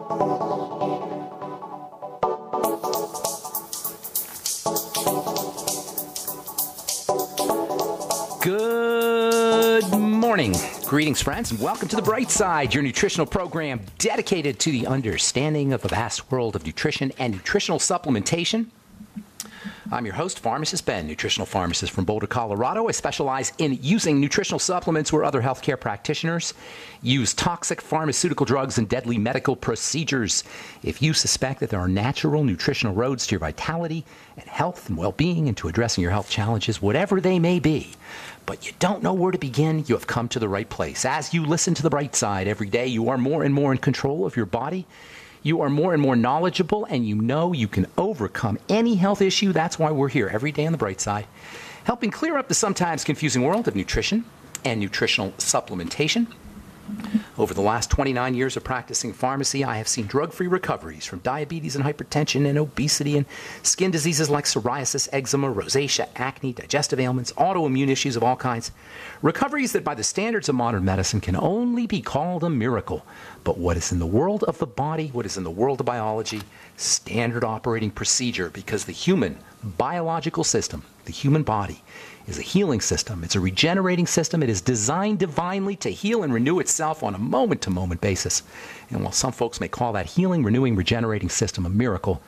Good morning. Greetings, friends, and welcome to The Bright Side, your nutritional program dedicated to the understanding of the vast world of nutrition and nutritional supplementation. I'm your host, Pharmacist Ben, nutritional pharmacist from Boulder, Colorado. I specialize in using nutritional supplements where other healthcare practitioners use toxic pharmaceutical drugs and deadly medical procedures. If you suspect that there are natural nutritional roads to your vitality and health and well-being and to addressing your health challenges, whatever they may be, but you don't know where to begin, you have come to the right place. As you listen to The Bright Side every day, you are more and more in control of your body. You are more and more knowledgeable, and you know you can overcome any health issue. That's why we're here every day on The Bright Side, helping clear up the sometimes confusing world of nutrition and nutritional supplementation. Over the last 29 years of practicing pharmacy, I have seen drug-free recoveries from diabetes and hypertension and obesity and skin diseases like psoriasis, eczema, rosacea, acne, digestive ailments, autoimmune issues of all kinds. Recoveries that by the standards of modern medicine can only be called a miracle. But what is in the world of the body, what is in the world of biology, standard operating procedure, because the human biological system, the human body, is a healing system. It's a regenerating system. It is designed divinely to heal and renew itself on a moment-to-moment basis. And while some folks may call that healing, renewing, regenerating system a miracle,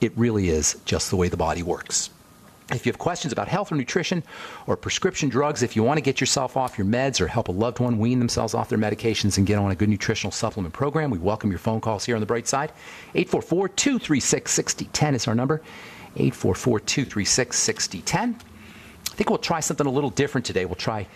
it really is just the way the body works. If you have questions about health or nutrition or prescription drugs, if you want to get yourself off your meds or help a loved one wean themselves off their medications and get on a good nutritional supplement program, we welcome your phone calls here on The Bright Side. 844-236-6010 is our number. 844-236-6010. I think we'll try something a little different today. We'll try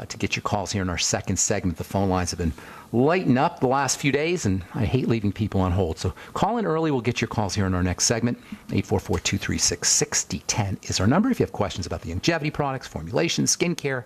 to get your calls here in our second segment. The phone lines have been lighting up the last few days, and I hate leaving people on hold. So call in early. We'll get your calls here in our next segment. 844-236-6010 is our number. If you have questions about the longevity products, formulations, skincare,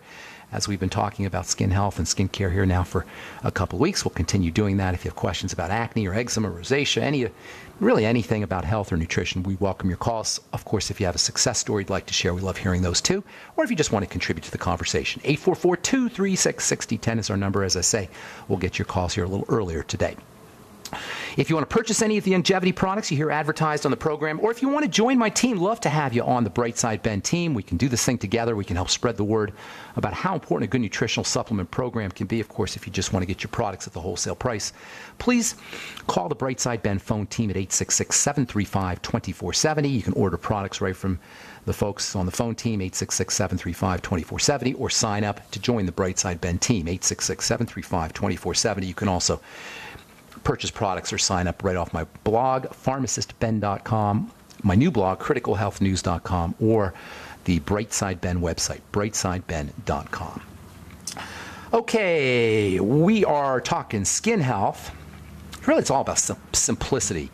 as we've been talking about skin health and skincare here now for a couple of weeks, we'll continue doing that. If you have questions about acne or eczema, rosacea, really anything about health or nutrition, we welcome your calls. Of course, if you have a success story you'd like to share, we love hearing those too. Or if you just want to contribute to the conversation, 844-236-6010 is our number. As I say, we'll get your calls here a little earlier today. If you want to purchase any of the longevity products you hear advertised on the program, or if you want to join my team, love to have you on the Bright Side Ben team. We can do this thing together. We can help spread the word about how important a good nutritional supplement program can be. Of course, if you just want to get your products at the wholesale price, please call the Bright Side Ben phone team at 866-735-2470. You can order products right from the folks on the phone team, 866-735-2470, or sign up to join the Bright Side Ben team, 866-735-2470. You can also purchase products or sign up right off my blog, pharmacistben.com, my new blog, criticalhealthnews.com, or the Bright Side Ben website, brightsideben.com. Okay, we are talking skin health. Really, it's all about simplicity.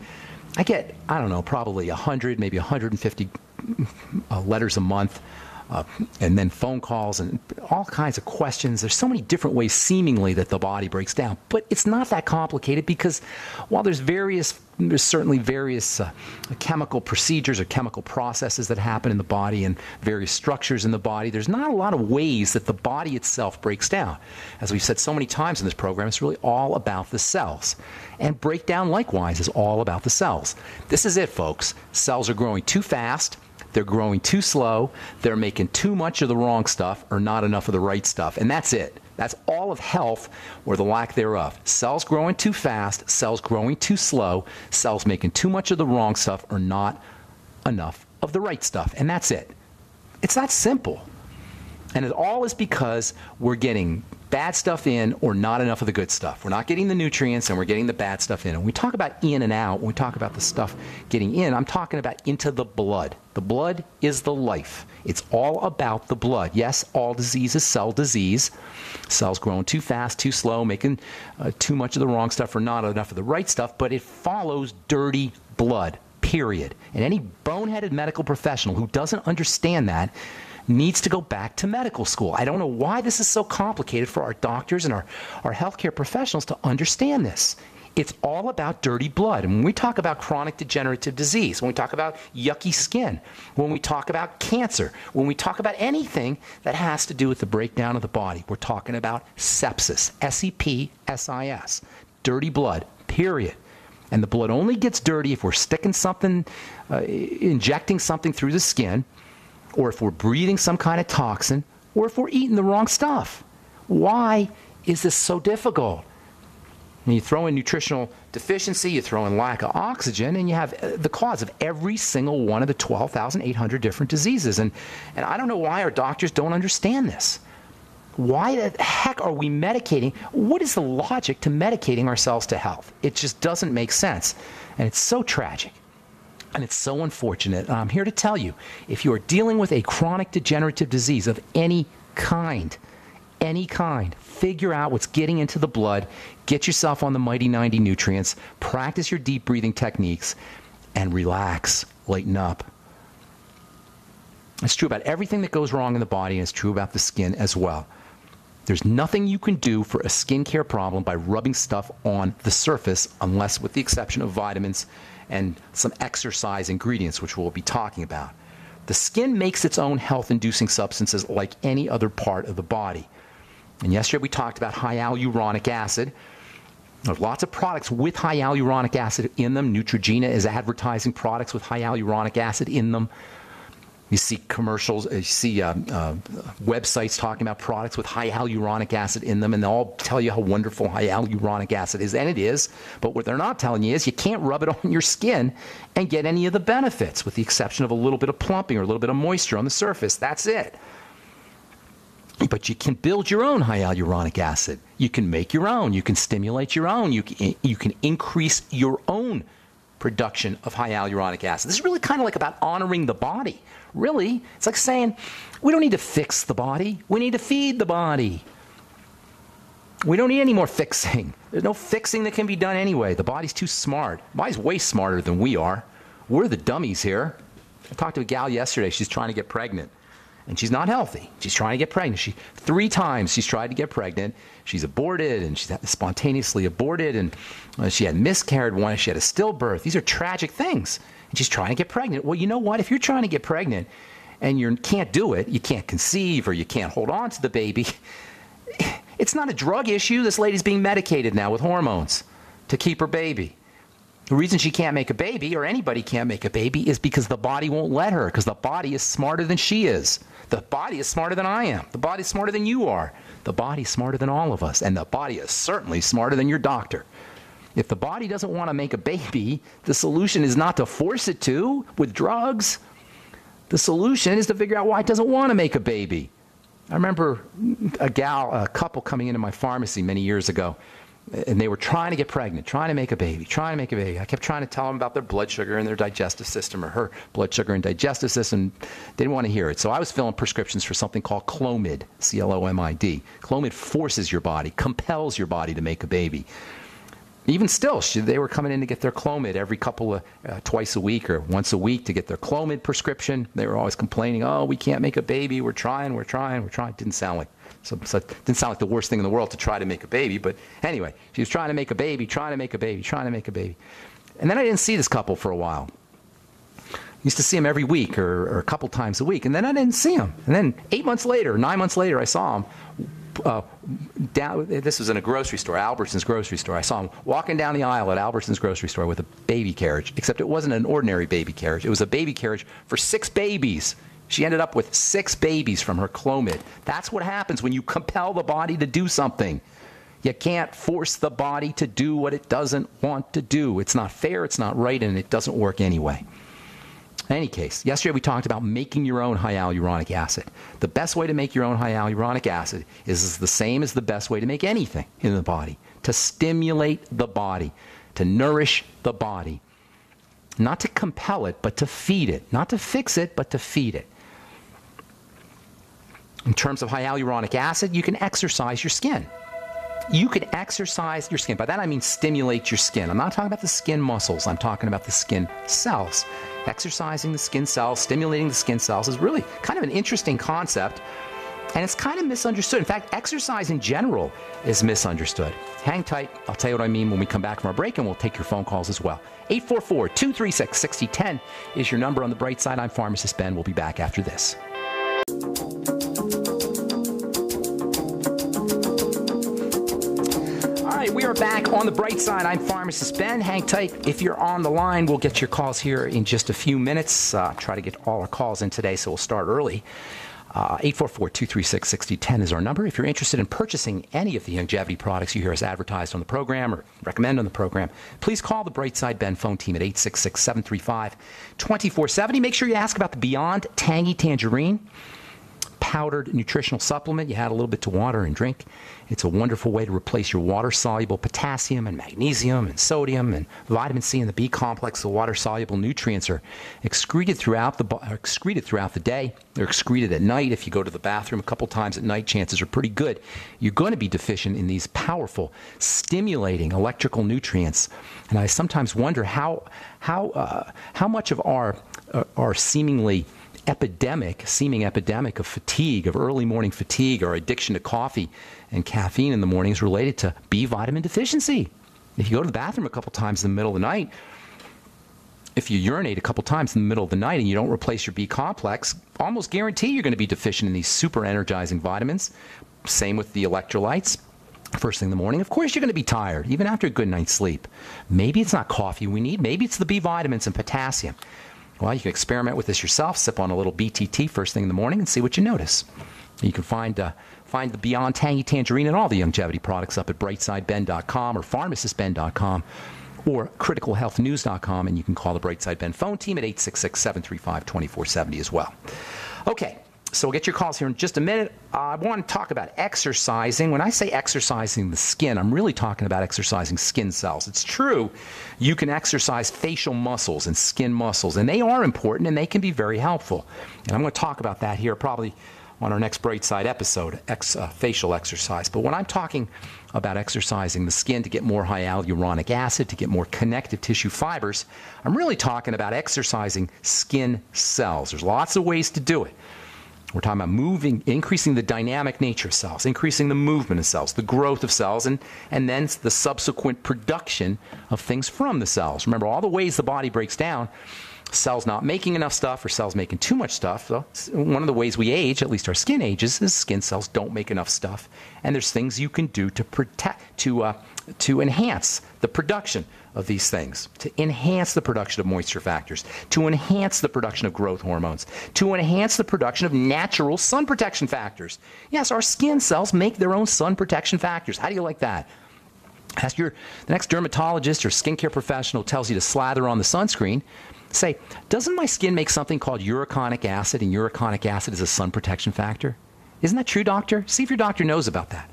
I get, probably 100, maybe 150 letters a month, and then phone calls and all kinds of questions. There's so many different ways seemingly that the body breaks down, but it's not that complicated, because while there's certainly various chemical procedures or chemical processes that happen in the body and various structures in the body, there's not a lot of ways that the body itself breaks down. As we've said so many times in this program, it's really all about the cells. And breakdown, likewise, is all about the cells. This is it, folks. Cells are growing too fast. They're growing too slow. They're making too much of the wrong stuff or not enough of the right stuff. And that's it. That's all of health, or the lack thereof. Cells growing too fast, cells growing too slow, cells making too much of the wrong stuff or not enough of the right stuff. And that's it. It's that simple. And it all is because we're getting bad stuff in or not enough of the good stuff. We're not getting the nutrients and we're getting the bad stuff in. And when we talk about in and out, when we talk about the stuff getting in, I'm talking about into the blood. The blood is the life. It's all about the blood. Yes, all disease is cell disease. Cells growing too fast, too slow, making too much of the wrong stuff or not enough of the right stuff, but it follows dirty blood, period. And any boneheaded medical professional who doesn't understand that needs to go back to medical school. I don't know why this is so complicated for our doctors and our healthcare professionals to understand this. It's all about dirty blood. And when we talk about chronic degenerative disease, when we talk about yucky skin, when we talk about cancer, when we talk about anything that has to do with the breakdown of the body, we're talking about sepsis, S-E-P-S-I-S, dirty blood, period. And the blood only gets dirty if we're sticking something, injecting something through the skin, or if we're breathing some kind of toxin, or if we're eating the wrong stuff. Why is this so difficult? And you throw in nutritional deficiency, you throw in lack of oxygen, and you have the cause of every single one of the 12,800 different diseases. And I don't know why our doctors don't understand this. Why the heck are we medicating? What is the logic to medicating ourselves to health? It just doesn't make sense. And it's so tragic. And it's so unfortunate. And I'm here to tell you, if you are dealing with a chronic degenerative disease of any kind, figure out what's getting into the blood, get yourself on the Mighty 90 nutrients, practice your deep breathing techniques, and relax, lighten up. It's true about everything that goes wrong in the body, and it's true about the skin as well. There's nothing you can do for a skincare problem by rubbing stuff on the surface, unless with the exception of vitamins and some exercise ingredients, which we'll be talking about. The skin makes its own health-inducing substances like any other part of the body. And yesterday we talked about hyaluronic acid. There's lots of products with hyaluronic acid in them. Neutrogena is advertising products with hyaluronic acid in them. You see commercials, you see websites talking about products with hyaluronic acid in them, and they'll all tell you how wonderful hyaluronic acid is, and it is. But what they're not telling you is you can't rub it on your skin and get any of the benefits, with the exception of a little bit of plumping or a little bit of moisture on the surface. That's it. But you can build your own hyaluronic acid. You can make your own. You can stimulate your own. You can increase your own production of hyaluronic acid. This is really kind of like about honoring the body. Really, it's like saying, we don't need to fix the body. We need to feed the body. We don't need any more fixing. There's no fixing that can be done anyway. The body's too smart. The body's way smarter than we are. We're the dummies here. I talked to a gal yesterday. She's trying to get pregnant. And she's not healthy. She's trying to get pregnant. 3 times she's tried to get pregnant. She's aborted, and she's spontaneously aborted, and she had miscarried once. She had a stillbirth. These are tragic things. And she's trying to get pregnant. Well, you know what? If you're trying to get pregnant and you can't do it, you can't conceive or you can't hold on to the baby, it's not a drug issue. This lady's being medicated now with hormones to keep her baby. The reason she can't make a baby, or anybody can't make a baby, is because the body won't let her, because the body is smarter than she is. The body is smarter than I am. The body is smarter than you are. The body is smarter than all of us, and the body is certainly smarter than your doctor. If the body doesn't want to make a baby, the solution is not to force it to with drugs. The solution is to figure out why it doesn't want to make a baby. I remember a couple coming into my pharmacy many years ago, and they were trying to get pregnant, trying to make a baby. I kept trying to tell them about their blood sugar and their digestive system, or her blood sugar and digestive system. They didn't want to hear it. So I was filling prescriptions for something called Clomid, C-L-O-M-I-D. Clomid forces your body, compels your body to make a baby. Even still, they were coming in to get their Clomid every twice a week or once a week to get their Clomid prescription. They were always complaining, oh, we can't make a baby. We're trying. It didn't sound like the worst thing in the world to try to make a baby. But anyway, she was trying to make a baby. And then I didn't see this couple for a while. I used to see them every week or a couple times a week. And then I didn't see them. And then 9 months later, I saw them. This was in a grocery store, Albertsons grocery store. I saw him walking down the aisle at Albertsons grocery store with a baby carriage, except it wasn't an ordinary baby carriage. It was a baby carriage for 6 babies. She ended up with 6 babies from her Clomid. That's what happens when you compel the body to do something. You can't force the body to do what it doesn't want to do. It's not fair, it's not right, and it doesn't work anyway. In any case, yesterday we talked about making your own hyaluronic acid. The best way to make your own hyaluronic acid is the same as the best way to make anything in the body: to stimulate the body, to nourish the body. Not to compel it, but to feed it. Not to fix it, but to feed it. In terms of hyaluronic acid, you can exercise your skin. You can exercise your skin. By that I mean stimulate your skin. I'm not talking about the skin muscles. I'm talking about the skin cells. Exercising the skin cells, stimulating the skin cells is really kind of an interesting concept, and it's kind of misunderstood. In fact, exercise in general is misunderstood. Hang tight. I'll tell you what I mean when we come back from our break, and we'll take your phone calls as well. 844-236-6010 is your number on the bright side. I'm Pharmacist Ben. We'll be back after this. We are are back on the bright side. I'm Pharmacist Ben. Hang tight. If you're on the line, we'll get your calls here in just a few minutes. Try to get all our calls in today, so we'll start early. 844-236-6010 is our number. If you're interested in purchasing any of the longevity products you hear us advertised on the program or recommend on the program, please call the Brightside Ben phone team at 866-735-2470. Make sure you ask about the Beyond Tangy Tangerine powdered nutritional supplement. You add a little bit to water and drink. It's a wonderful way to replace your water-soluble potassium and magnesium and sodium and vitamin C and the B complex. The water-soluble nutrients are excreted throughout the day. They're excreted at night. If you go to the bathroom a couple times at night, chances are pretty good you're going to be deficient in these powerful, stimulating electrical nutrients. And I sometimes wonder how much of our seeming epidemic of fatigue, of early morning fatigue, or addiction to coffee and caffeine in the morning is related to B vitamin deficiency. If you go to the bathroom a couple times in the middle of the night, if you urinate a couple times in the middle of the night and you don't replace your B complex, almost guarantee you're going to be deficient in these super energizing vitamins. Same with the electrolytes. First thing in the morning, of course, you're going to be tired, even after a good night's sleep. Maybe it's not coffee we need. Maybe it's the B vitamins and potassium. Well, you can experiment with this yourself. Sip on a little BTT first thing in the morning and see what you notice. You can find the Beyond Tangy Tangerine and all the longevity products up at brightsideben.com or pharmacistben.com or criticalhealthnews.com, and you can call the Brightside Ben phone team at 866-735-2470 as well. Okay, so we'll get your calls here in just a minute. I want to talk about exercising. When I say exercising the skin, I'm really talking about exercising skin cells. It's true, you can exercise facial muscles and skin muscles, and they are important, and they can be very helpful. And I'm going to talk about that here probably on our next Brightside episode, facial exercise. But when I'm talking about exercising the skin to get more hyaluronic acid, to get more connective tissue fibers, I'm really talking about exercising skin cells. There's lots of ways to do it. We're talking about increasing the dynamic nature of cells, increasing the movement of cells, the growth of cells, and then the subsequent production of things from the cells. Remember, all the ways the body breaks down, cells not making enough stuff or cells making too much stuff. So one of the ways we age, at least our skin ages, is skin cells don't make enough stuff. And there's things you can do to enhance the production of these things, to enhance the production of moisture factors, to enhance the production of growth hormones, to enhance the production of natural sun protection factors. Yes, our skin cells make their own sun protection factors. How do you like that? Ask the next dermatologist or skincare professional tells you to slather on the sunscreen. Say, doesn't my skin make something called uroconic acid, and uroconic acid is a sun protection factor? Isn't that true, doctor? See if your doctor knows about that.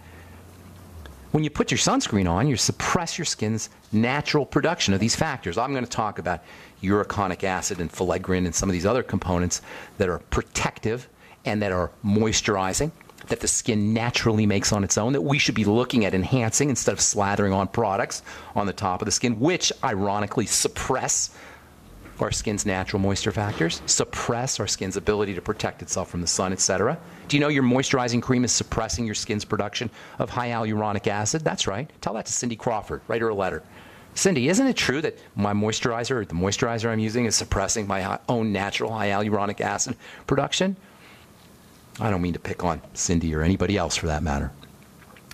When you put your sunscreen on, you suppress your skin's natural production of these factors. I'm going to talk about uroconic acid and filaggrin and some of these other components that are protective and that are moisturizing, that the skin naturally makes on its own, that we should be looking at enhancing instead of slathering on products on the top of the skin, which ironically suppress our skin's natural moisture factors, suppress our skin's ability to protect itself from the sun, etc. Do you know your moisturizing cream is suppressing your skin's production of hyaluronic acid? That's right. Tell that to Cindy Crawford. Write her a letter. Cindy, isn't it true that my moisturizer, or the moisturizer I'm using, is suppressing my own natural hyaluronic acid production? I don't mean to pick on Cindy or anybody else for that matter.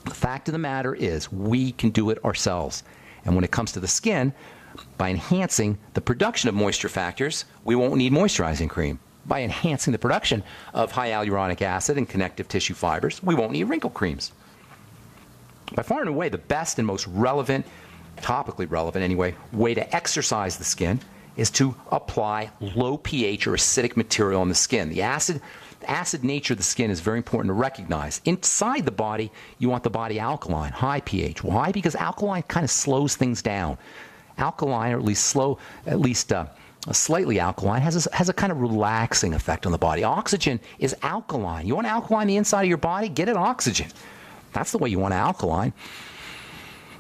The fact of the matter is we can do it ourselves. And when it comes to the skin, by enhancing the production of moisture factors, we won't need moisturizing cream. By enhancing the production of hyaluronic acid and connective tissue fibers, we won't need wrinkle creams. By far and away, the best and most relevant, topically relevant anyway, way to exercise the skin is to apply low pH or acidic material on the skin. The acid nature of the skin is very important to recognize. Inside the body, you want the body alkaline, high pH. Why? Because alkaline kind of slows things down. Alkaline, or at least slightly alkaline, has a kind of relaxing effect on the body. Oxygen is alkaline. You want to alkaline the inside of your body? Get it oxygen. That's the way you want to alkaline.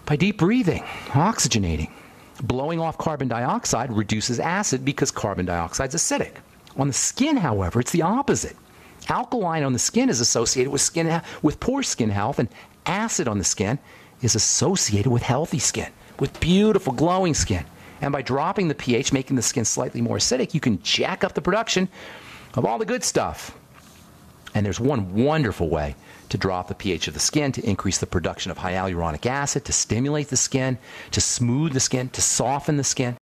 By deep breathing, oxygenating. Blowing off carbon dioxide reduces acid because carbon dioxide is acidic. On the skin, however, it's the opposite. Alkaline on the skin is associated with poor skin health, and acid on the skin is associated with healthy skin, with beautiful glowing skin. And by dropping the pH, making the skin slightly more acidic, you can jack up the production of all the good stuff. And there's one wonderful way to drop the pH of the skin, to increase the production of hyaluronic acid, to stimulate the skin, to smooth the skin, to soften the skin.